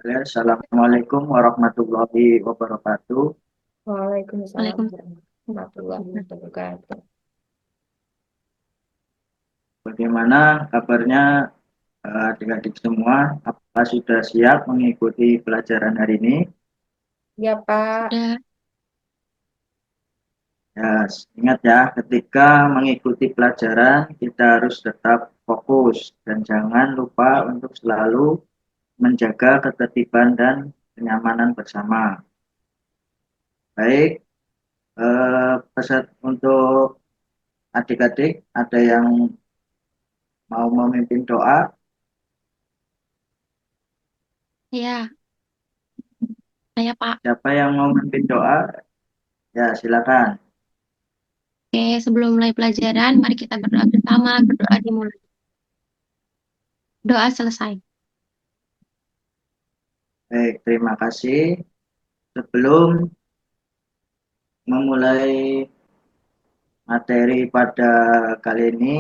Assalamualaikum warahmatullahi wabarakatuh. Waalaikumsalam Waalaikumsalam. warahmatullahi wabarakatuh. Bagaimana kabarnya adik-adik semua? Apa sudah siap mengikuti pelajaran hari ini? Ya, Pak. Sudah. Ya, ingat ya, ketika mengikuti pelajaran kita harus tetap fokus dan jangan lupa untuk selalu menjaga ketertiban dan kenyamanan bersama. Baik, pesan untuk adik-adik, ada yang mau memimpin doa? Ya, saya Pak. Siapa yang mau memimpin doa? Ya, silakan. Oke, sebelum mulai pelajaran, mari kita berdoa bersama. Berdoa dimulai. Doa selesai. Baik, terima kasih. Sebelum memulai materi pada kali ini,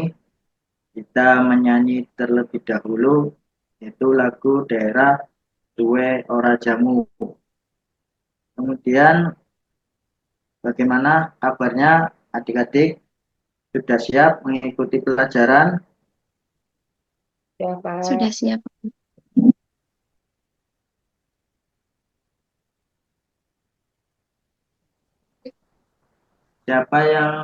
kita menyanyi terlebih dahulu, yaitu lagu daerah Duwe Ora Jamu. Kemudian, bagaimana kabarnya adik-adik? Sudah siap mengikuti pelajaran? Ya, Sudah Pak. siap. Siapa yang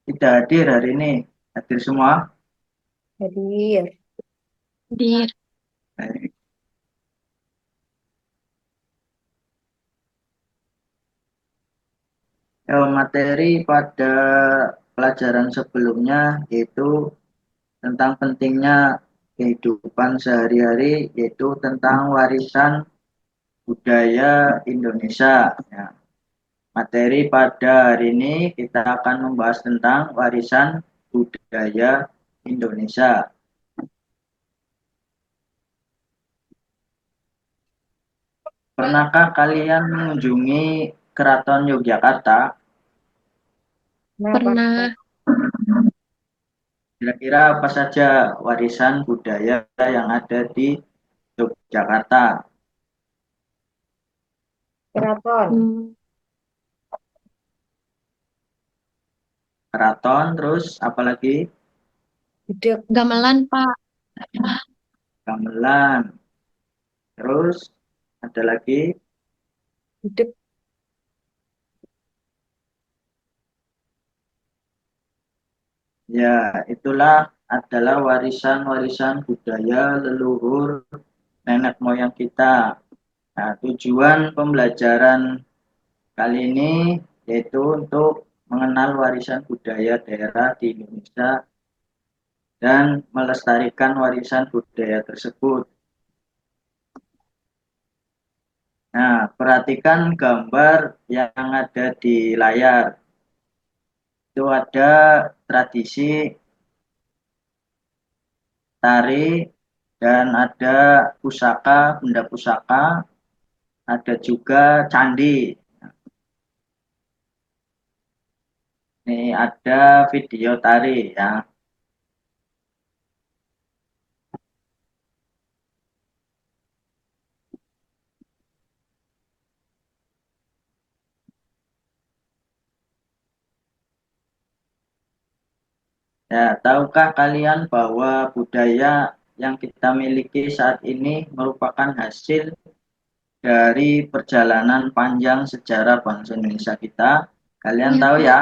tidak hadir hari ini? Hadir semua? Hadir. Dir. Baik. Materi pada pelajaran sebelumnya yaitu tentang pentingnya kehidupan sehari-hari, yaitu tentang warisan budaya Indonesia. Ya, materi pada hari ini kita akan membahas tentang warisan budaya Indonesia. Pernahkah kalian mengunjungi Keraton Yogyakarta? Nah, Pak. Pernah. Kira-kira apa saja warisan budaya yang ada di Yogyakarta? Keraton. Hmm, Keraton, terus apalagi Gudeg. Gamelan, Pak. gamelan, terus ada lagi. Gudeg. Ya, itulah adalah warisan-warisan budaya leluhur nenek moyang kita. Nah, tujuan pembelajaran kali ini yaitu untuk mengenal warisan budaya daerah di Indonesia dan melestarikan warisan budaya tersebut. Nah, perhatikan gambar yang ada di layar. Itu ada tradisi tari dan ada pusaka, benda pusaka, ada juga candi. Ini ada video tari ya. Ya, tahukah kalian bahwa budaya yang kita miliki saat ini merupakan hasil dari perjalanan panjang sejarah bangsa Indonesia kita? Kalian Iya, tahu Pak. ya,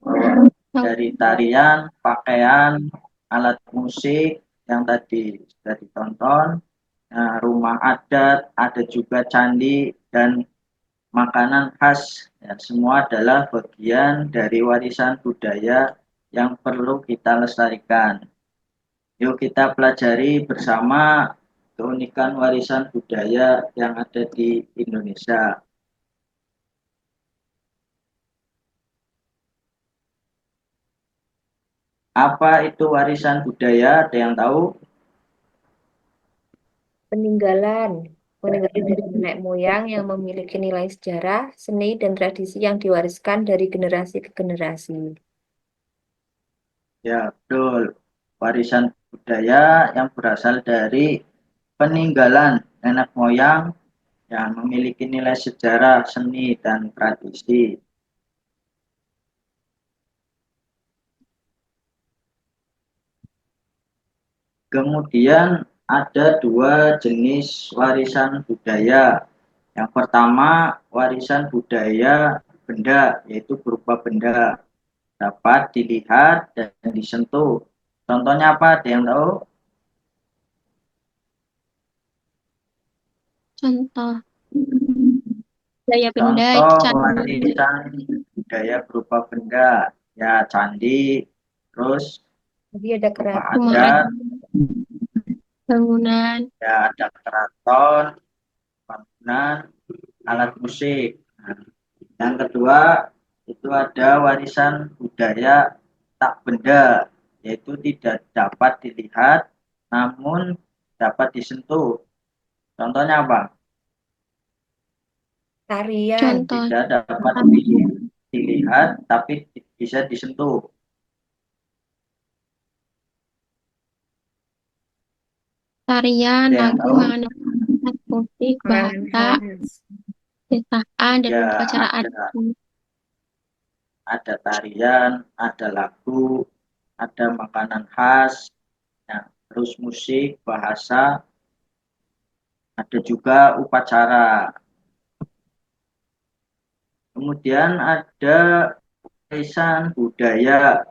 bahwa Tahu. dari tarian, pakaian, alat musik yang tadi sudah ditonton, nah, rumah adat, ada juga candi dan makanan khas, ya, semua adalah bagian dari warisan budaya yang perlu kita lestarikan. Yuk kita pelajari bersama keunikan warisan budaya yang ada di Indonesia. Apa itu warisan budaya? Ada yang tahu? Peninggalan. Peninggalan dari nenek moyang yang memiliki nilai sejarah, seni, dan tradisi yang diwariskan dari generasi ke generasi. Ya, betul. Warisan budaya yang berasal dari peninggalan nenek moyang yang memiliki nilai sejarah, seni, dan tradisi. Kemudian ada dua jenis warisan budaya. Yang pertama, warisan budaya benda, yaitu berupa benda dapat dilihat dan disentuh. Contohnya apa? Ada yang tahu? Contoh daya benda itu Contoh candi, warisan budaya berupa benda, ya candi, terus Jadi ada rumah keraton. rumah adat, adat, bangunan, ya ada keraton, bangunan, alat musik. Nah, yang kedua itu ada warisan budaya tak benda, yaitu tidak dapat dilihat namun dapat disentuh. Contohnya apa? Tarian. contoh Tidak dapat dilihat tapi bisa disentuh. tarian, Ada yang lagu, tahu? makanan khas, musik, Panganan bahasa, khas. desaan, dan Ya, upacara adat. ada tarian, ada lagu, ada makanan khas, ya, terus musik, bahasa, ada juga upacara. Kemudian ada warisan budaya,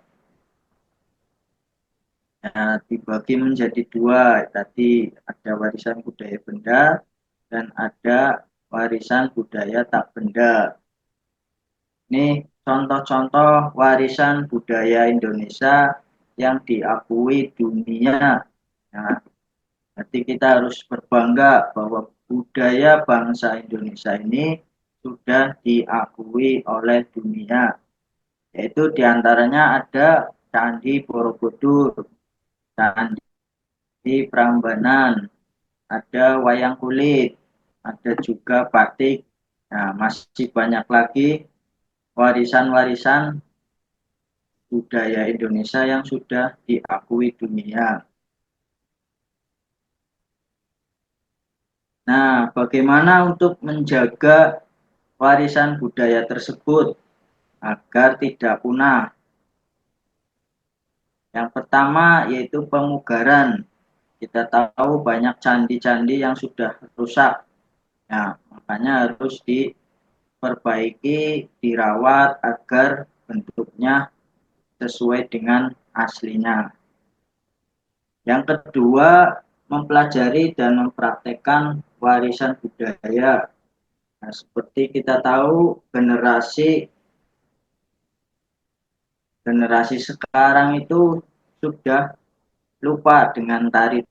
ya, dibagi menjadi dua. Tadi ada warisan budaya benda dan ada warisan budaya tak benda. Ini contoh-contoh warisan budaya Indonesia yang diakui dunia. Nah, jadi kita harus berbangga bahwa budaya bangsa Indonesia ini sudah diakui oleh dunia. Yaitu diantaranya ada Candi Borobudur, Candi Prambanan, ada wayang kulit, ada juga batik. Nah, masih banyak lagi warisan-warisan budaya Indonesia yang sudah diakui dunia. Nah, bagaimana untuk menjaga warisan budaya tersebut agar tidak punah? Yang pertama yaitu pemugaran. Kita tahu banyak candi-candi yang sudah rusak. Nah, makanya harus diperbaiki, dirawat agar bentuknya sesuai dengan aslinya. Yang kedua, mempelajari dan mempraktekkan warisan budaya. Nah, seperti kita tahu generasi sekarang itu sudah lupa dengan tari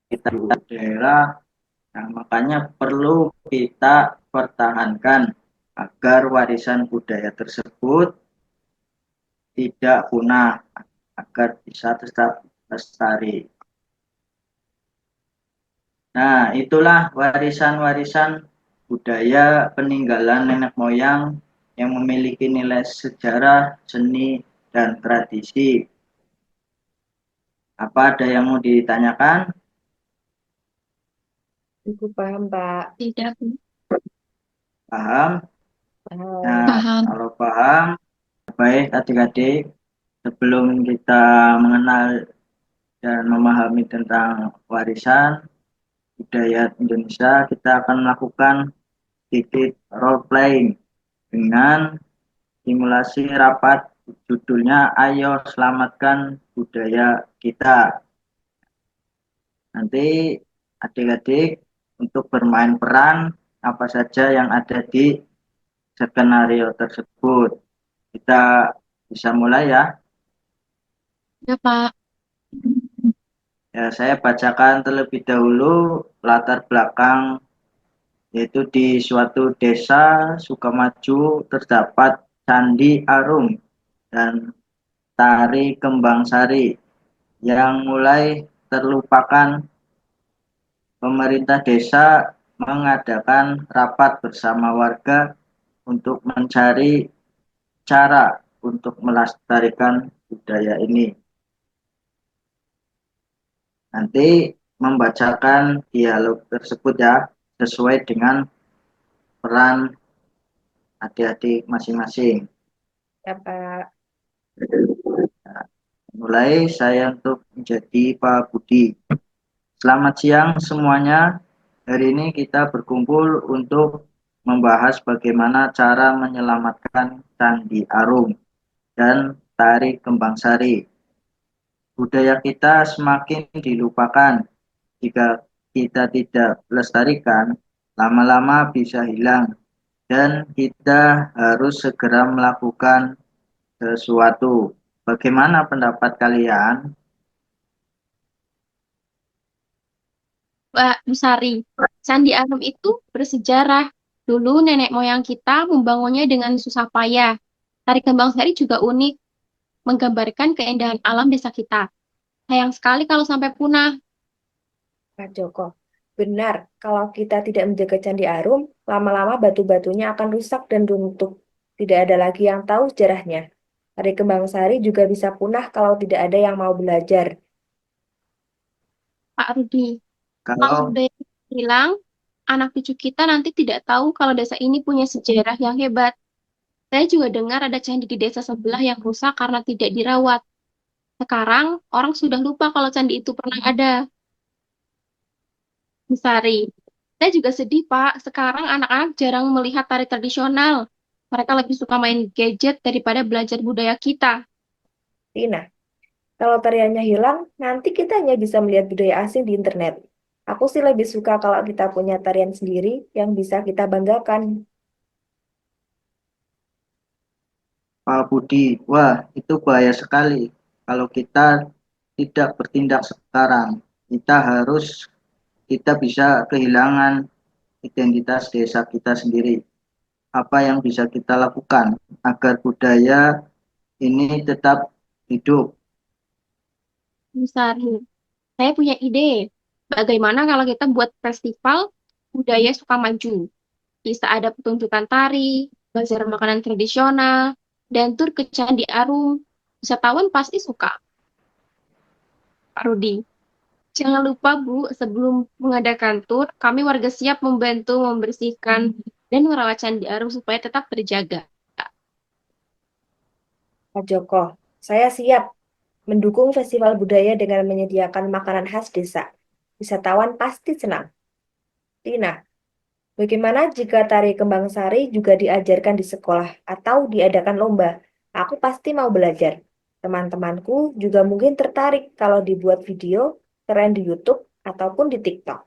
kita daerah. Nah, makanya perlu kita pertahankan agar warisan budaya tersebut tidak punah, agar bisa tetap lestari. Nah, itulah warisan-warisan budaya peninggalan nenek moyang yang memiliki nilai sejarah, seni, dan tradisi. Apa ada yang mau ditanyakan? Ibu paham, Pak. Tidak Paham? Paham. Nah, paham. kalau paham, baik adik-adik, sebelum kita mengenal dan memahami tentang warisan budaya Indonesia, kita akan melakukan sedikit role playing dengan simulasi rapat judulnya Ayo Selamatkan Budaya Kita. Nanti adik-adik untuk bermain peran apa saja yang ada di skenario tersebut. Kita bisa mulai ya. Ya, Pak. Ya, saya bacakan terlebih dahulu latar belakang, yaitu di suatu desa Sukamaju terdapat Candi Arum dan Tari Kembang Sari yang mulai terlupakan. Pemerintah desa mengadakan rapat bersama warga untuk mencari cara untuk melestarikan budaya ini. Nanti membacakan dialog tersebut ya, sesuai dengan peran adik-adik masing-masing. Ya, Pak. Mulai saya untuk menjadi Pak Budi. Selamat siang semuanya. Hari ini kita berkumpul untuk membahas bagaimana cara menyelamatkan Candi Arum dan Tari Kembang Sari. Budaya kita semakin dilupakan. Jika kita tidak lestarikan, lama-lama bisa hilang dan kita harus segera melakukan sesuatu. Bagaimana pendapat kalian? Mbak Busari, Candi Arum itu bersejarah. Dulu nenek moyang kita membangunnya dengan susah payah. Tari Kembang Sari juga unik, menggambarkan keindahan alam desa kita. Sayang sekali kalau sampai punah. Pak Joko, benar, kalau kita tidak menjaga Candi Arum, lama-lama batu-batunya akan rusak dan runtuh. Tidak ada lagi yang tahu sejarahnya. Tari Kembang Sari juga bisa punah kalau tidak ada yang mau belajar. Pak Rudi, kalau Kalau budaya kita hilang, anak cucu kita nanti tidak tahu kalau desa ini punya sejarah yang hebat. Saya juga dengar ada candi di desa sebelah yang rusak karena tidak dirawat. Sekarang, orang sudah lupa kalau candi itu pernah ada. Besari. Saya juga sedih, Pak. Sekarang anak-anak jarang melihat tari tradisional. Mereka lebih suka main gadget daripada belajar budaya kita. Tina, kalau tariannya hilang, nanti kita hanya bisa melihat budaya asing di internet. Aku sih lebih suka kalau kita punya tarian sendiri yang bisa kita banggakan. Pak Budi, wah itu bahaya sekali. Kalau kita tidak bertindak sekarang, kita bisa kehilangan identitas desa kita sendiri. Apa yang bisa kita lakukan agar budaya ini tetap hidup? Besari. Saya punya ide. Bagaimana kalau kita buat festival budaya Sukamaju? Bisa ada pertunjukan tari, bazar makanan tradisional, dan tur ke Candi Arum. Wisatawan pasti suka, Pak Rudi. Jangan lupa, Bu, sebelum mengadakan tur, kami warga siap membantu membersihkan dan merawat Candi Arum supaya tetap terjaga. Pak Joko, saya siap mendukung festival budaya dengan menyediakan makanan khas desa. Wisatawan pasti senang. Tina, bagaimana jika tari kembang sari juga diajarkan di sekolah atau diadakan lomba? Aku pasti mau belajar. Teman-temanku juga mungkin tertarik kalau dibuat video keren di YouTube ataupun di TikTok.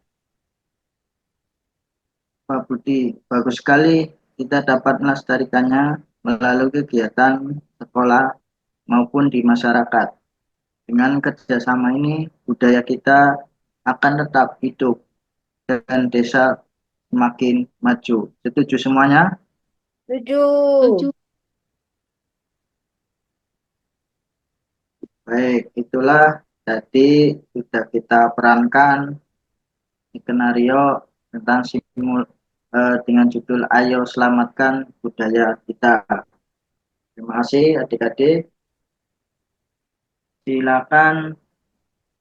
Pak Budi, bagus sekali kita dapat melestarikannya melalui kegiatan sekolah maupun di masyarakat. Dengan kerjasama ini, budaya kita akan tetap hidup dan desa semakin maju. Setuju semuanya? Setuju. Setuju. Baik, itulah tadi sudah kita perankan skenario tentang dengan judul Ayo Selamatkan Budaya Kita. Terima kasih adik-adik. Silakan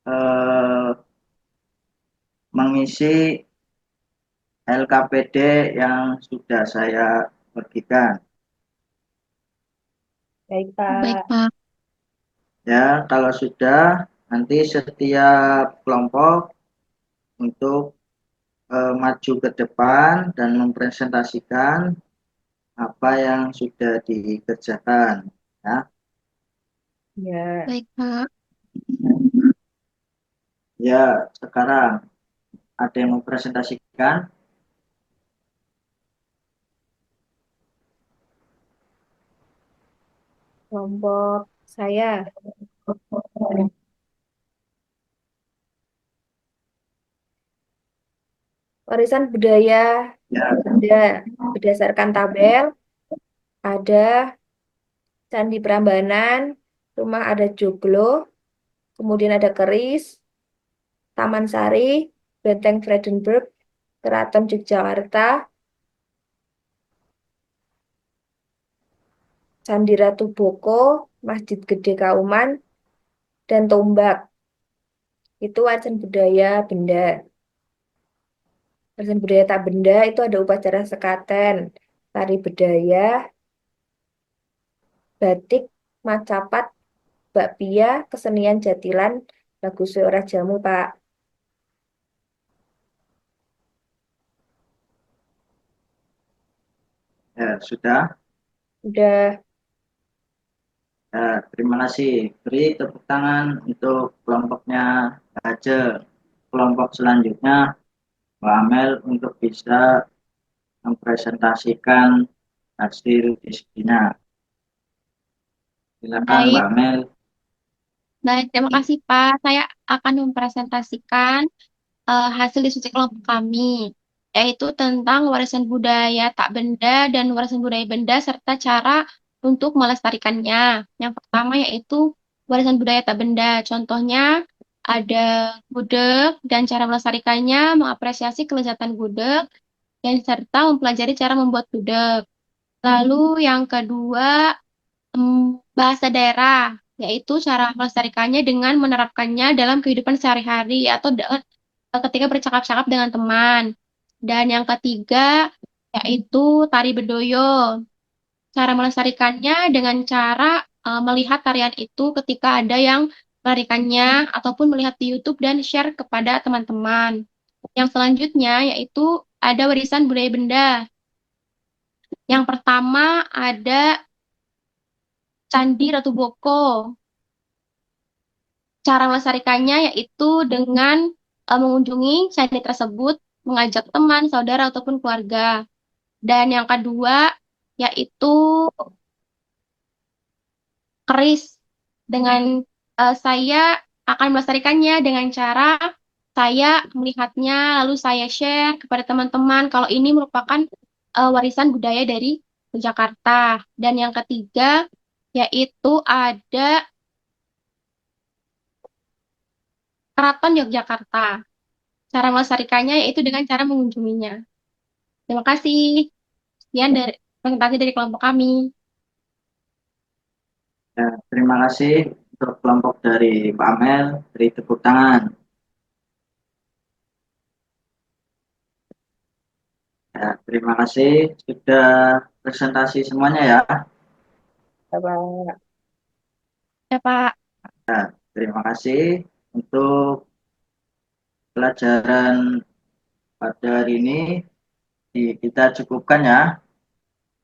eh, mengisi LKPD yang sudah saya bagikan. Baik, Baik, Pak. Pak. Ya, kalau sudah nanti setiap kelompok untuk maju ke depan dan mempresentasikan apa yang sudah dikerjakan. Ya, Ya, Baik, Pak. ya sekarang ada yang mempresentasikan. kelompok saya. Warisan budaya Ya, ada berdasarkan tabel, ada Candi Prambanan, rumah ada Joglo, kemudian ada Keris, Taman Sari, Benteng Vredenburg, Keraton Yogyakarta, Candi Ratu Boko, Masjid Gede Kauman, dan Tombak. itu warisan budaya benda. Warisan budaya tak benda itu ada upacara sekaten, tari budaya, batik, macapat, bakpia, kesenian jatilan, lagu suara jamu, Pak. Ya, sudah. Udah, Ya, terima kasih. Beri tepuk tangan untuk kelompoknya aja. Kelompok selanjutnya, Mbak Amel untuk bisa mempresentasikan hasil diskusinya. Silakan Mbak Baik, Amel. baik. Terima kasih, Pak. Saya akan mempresentasikan hasil diskusi kelompok kami, yaitu tentang warisan budaya tak benda dan warisan budaya benda serta cara untuk melestarikannya. Yang pertama yaitu warisan budaya tak benda. Contohnya ada gudeg dan cara melestarikannya, mengapresiasi kelezatan gudeg, dan serta mempelajari cara membuat gudeg. Lalu yang kedua, bahasa daerah, yaitu cara melestarikannya dengan menerapkannya dalam kehidupan sehari-hari atau ketika bercakap-cakap dengan teman. Dan yang ketiga, yaitu tari bedoyo. Cara melestarikannya dengan cara melihat tarian itu ketika ada yang melarikannya ataupun melihat di YouTube dan share kepada teman-teman. Yang selanjutnya yaitu ada warisan budaya benda. Yang pertama ada Candi Ratu Boko. Cara melestarikannya yaitu dengan mengunjungi candi tersebut, mengajak teman, saudara, ataupun keluarga. Dan yang kedua yaitu keris. Dengan saya akan melestarikannya dengan cara saya melihatnya, lalu saya share kepada teman-teman kalau ini merupakan warisan budaya dari Jakarta. Dan yang ketiga yaitu ada Keraton Yogyakarta. Cara melestarikannya yaitu dengan cara mengunjunginya. Terima kasih. Sekian dari presentasi dari kelompok kami. Ya, terima kasih untuk kelompok dari Mbak Amel. Beri tepuk tangan. Ya, terima kasih sudah presentasi semuanya ya. Pak. Ya, Pak. Ya, terima kasih untuk pelajaran pada hari ini. Kita cukupkan ya.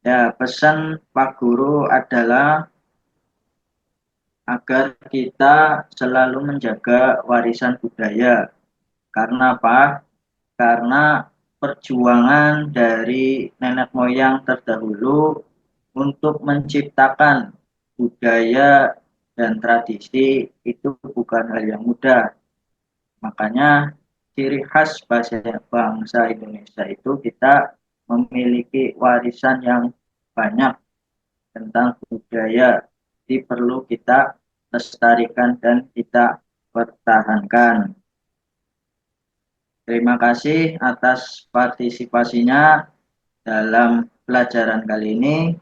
Ya, pesan Pak Guru adalah agar kita selalu menjaga warisan budaya. Karena apa? Karena perjuangan dari nenek moyang terdahulu untuk menciptakan budaya dan tradisi itu bukan hal yang mudah. Makanya ciri khas bangsa Indonesia itu kita memiliki warisan yang banyak tentang budaya. Jadi perlu kita lestarikan dan kita pertahankan. Terima kasih atas partisipasinya dalam pelajaran kali ini.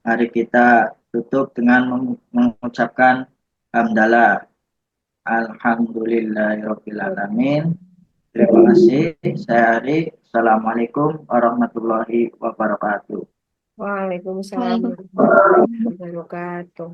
Mari kita tutup dengan mengucapkan hamdalah. Alhamdulillahirrahmanirrahim. Terima kasih. Saya Ari. Assalamualaikum warahmatullahi wabarakatuh. Waalaikumsalam Waalaikumsalam. warahmatullahi wabarakatuh.